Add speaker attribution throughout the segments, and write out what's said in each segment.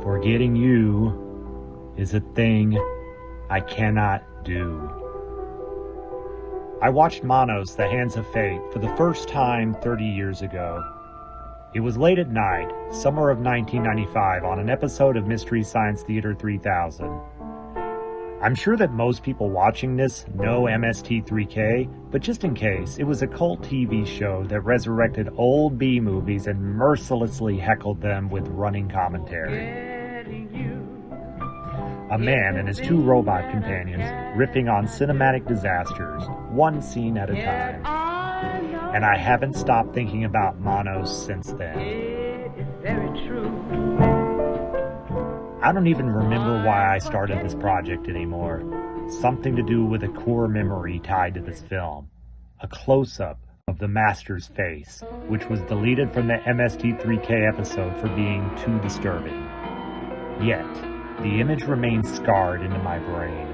Speaker 1: Forgetting you is a thing I cannot do. I watched Manos, The Hands of Fate, for the first time 30 years ago. It was late at night, summer of 1995, on an episode of Mystery Science Theater 3000. I'm sure that most people watching this know MST3K, but just in case, it was a cult TV show that resurrected old B movies and mercilessly heckled them with running commentary. A man and his two robot companions riffing on cinematic disasters, one scene at a time. And I haven't stopped thinking about Manos since then.
Speaker 2: Very true.
Speaker 1: I don't even remember why I started this project anymore. Something to do with a core memory tied to this film. A close-up of the Master's face, which was deleted from the MST3K episode for being too disturbing. Yet, the image remains scarred into my brain,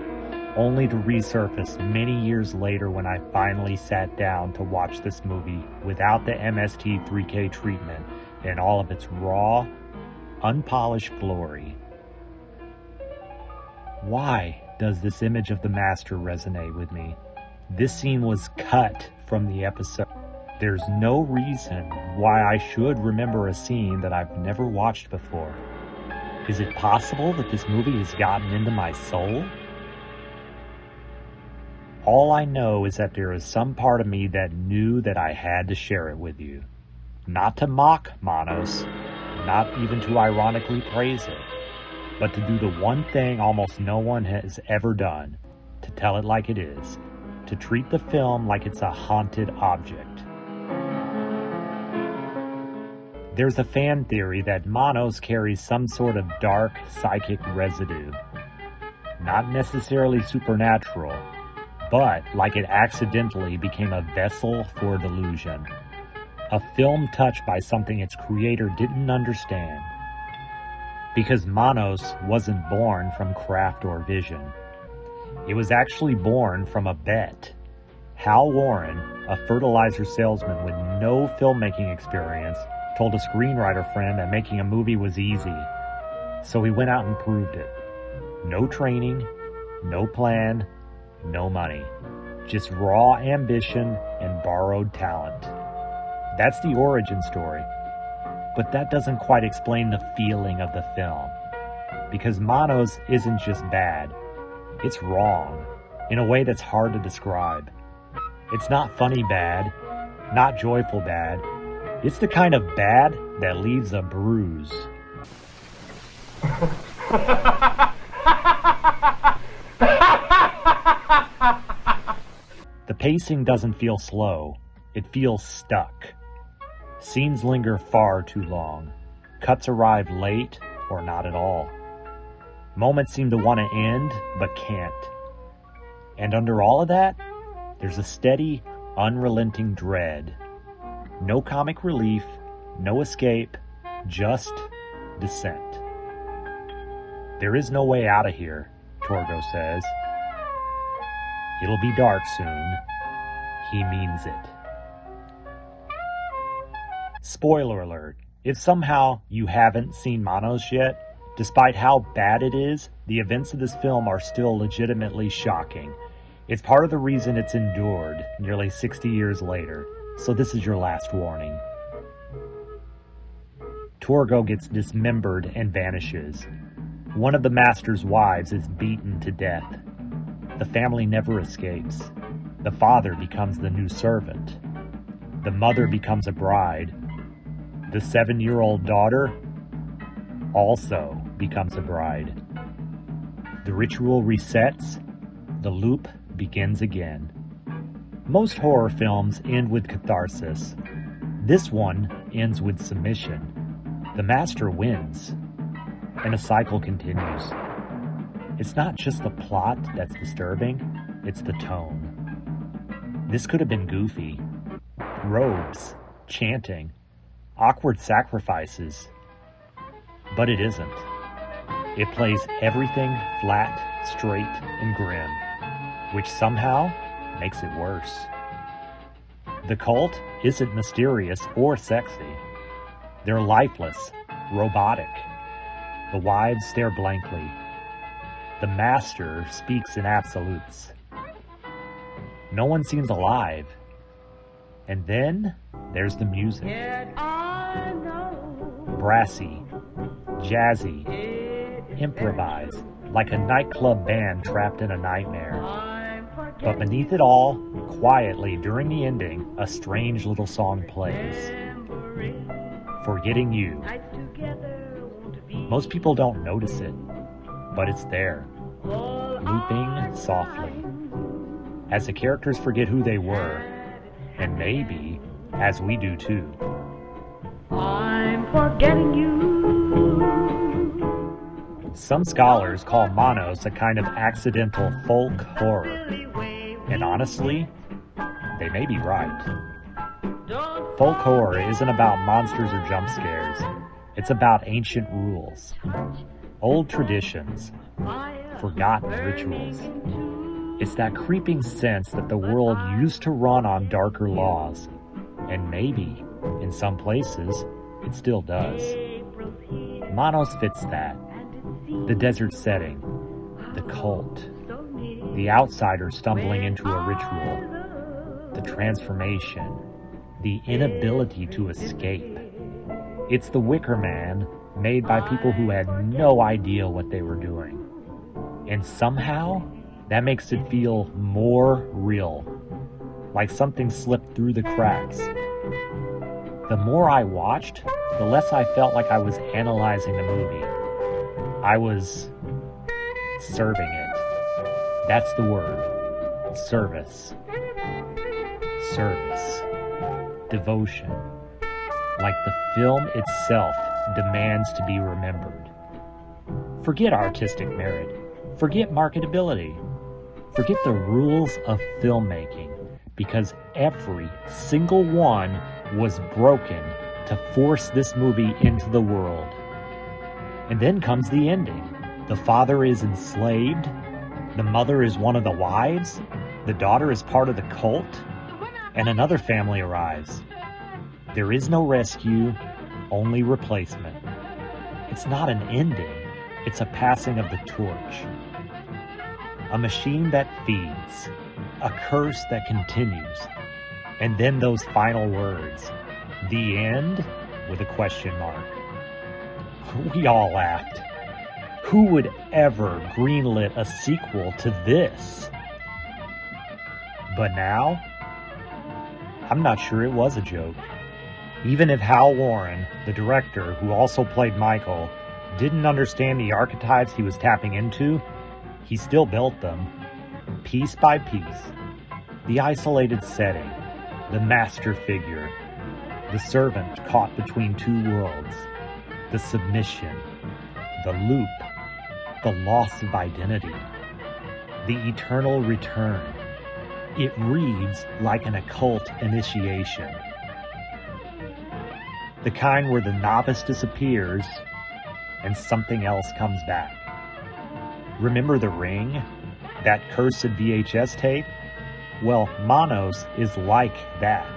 Speaker 1: only to resurface many years later when I finally sat down to watch this movie without the MST3K treatment in all of its raw, unpolished glory. Why does this image of the Master resonate with me? This scene was cut from the episode. There's no reason why I should remember a scene that I've never watched before. Is it possible that this movie has gotten into my soul? All I know is that there is some part of me that knew that I had to share it with you. Not to mock Manos, not even to ironically praise it, but to do the one thing almost no one has ever done, to tell it like it is, to treat the film like it's a haunted object. There's a fan theory that Manos carries some sort of dark psychic residue. Not necessarily supernatural, but like it accidentally became a vessel for delusion. A film touched by something its creator didn't understand. Because Manos wasn't born from craft or vision. It was actually born from a bet. Hal Warren, a fertilizer salesman with no filmmaking experience, told a screenwriter friend that making a movie was easy. So he went out and proved it. No training, no plan, no money. Just raw ambition and borrowed talent. That's the origin story. But that doesn't quite explain the feeling of the film. Because Manos isn't just bad. It's wrong. In a way that's hard to describe. It's not funny bad. Not joyful bad. It's the kind of bad that leaves a bruise. The pacing doesn't feel slow. It feels stuck. Scenes linger far too long. Cuts arrive late or not at all. Moments seem to want to end, but can't. And under all of that, there's a steady, unrelenting dread. No comic relief, no escape, just descent. There is no way out of here, Torgo says. It'll be dark soon. He means it. Spoiler alert, if somehow you haven't seen Manos yet, despite how bad it is, the events of this film are still legitimately shocking. It's part of the reason it's endured nearly 60 years later. So this is your last warning. Torgo gets dismembered and vanishes. One of the Master's wives is beaten to death. The family never escapes. The father becomes the new servant. The mother becomes a bride. The 7-year-old daughter also becomes a bride. The ritual resets. The loop begins again. Most horror films end with catharsis. This one ends with submission. The Master wins, and a cycle continues. It's not just the plot that's disturbing, it's the tone. This could have been goofy. Robes, chanting, awkward sacrifices. But it isn't. It plays everything flat, straight, and grim, which somehow makes it worse. The cult isn't mysterious or sexy. They're lifeless, robotic. The wives stare blankly. The master speaks in absolutes. No one seems alive. And then there's the music. Brassy, jazzy, improvised, like a nightclub band trapped in a nightmare. But beneath it all, quietly during the ending, a strange little song plays. Forgetting You. Most people don't notice it, but it's there, looping softly, as the characters forget who they were, and maybe as we do too.
Speaker 2: I'm forgetting you.
Speaker 1: Some scholars call Manos a kind of accidental folk horror, and honestly, they may be right. Folk horror isn't about monsters or jump scares. It's about ancient rules, old traditions, forgotten rituals. It's that creeping sense that the world used to run on darker laws, and maybe, in some places, it still does. Manos fits that. The desert setting, the cult, the outsider stumbling into a ritual, the transformation, the inability to escape. It's the Wicker Man made by people who had no idea what they were doing. And somehow, that makes it feel more real, like something slipped through the cracks. The more I watched, the less I felt like I was analyzing the movie. I was serving it. That's the word. Service. Service. Devotion. Like the film itself demands to be remembered. Forget artistic merit. Forget marketability. Forget the rules of filmmaking, because every single one was broken to force this movie into the world. And then comes the ending. The father is enslaved. The mother is one of the wives. The daughter is part of the cult. And another family arrives. There is no rescue, only replacement. It's not an ending. It's a passing of the torch. A machine that feeds. A curse that continues. And then those final words. The end, with a question mark. We all laughed. Who would ever greenlit a sequel to this? But now, I'm not sure it was a joke. Even if Hal Warren, the director who also played Michael, didn't understand the archetypes he was tapping into, he still built them, piece by piece. The isolated setting, the master figure, the servant caught between two worlds, the submission, the loop, the loss of identity, the eternal return. It reads like an occult initiation. The kind where the novice disappears and something else comes back. Remember The Ring? That cursed VHS tape? Well, Manos is like that.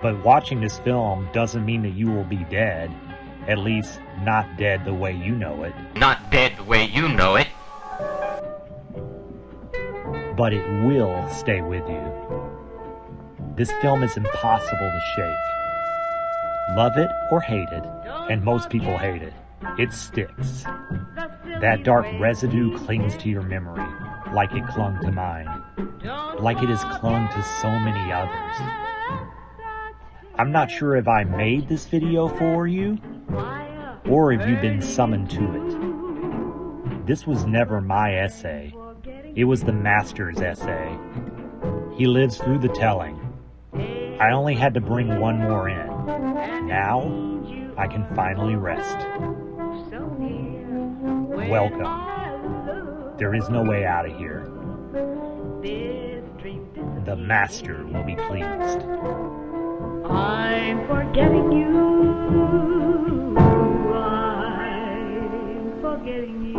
Speaker 1: But watching this film doesn't mean that you will be dead. At least, not dead the way you know it.
Speaker 3: Not dead the way you know it.
Speaker 1: But it will stay with you. This film is impossible to shake. Love it or hate it, and most people hate it. It sticks. That dark residue clings to your memory, like it clung to mine. Like it has clung to so many others. I'm not sure if I made this video for you, or if you've been summoned to it. This was never my essay. It was the master's essay. He lives through the telling. I only had to bring one more in. Now, I can finally rest. Welcome. There is no way out of here. The master will be pleased.
Speaker 2: I'm forgetting you. I'm forgetting you.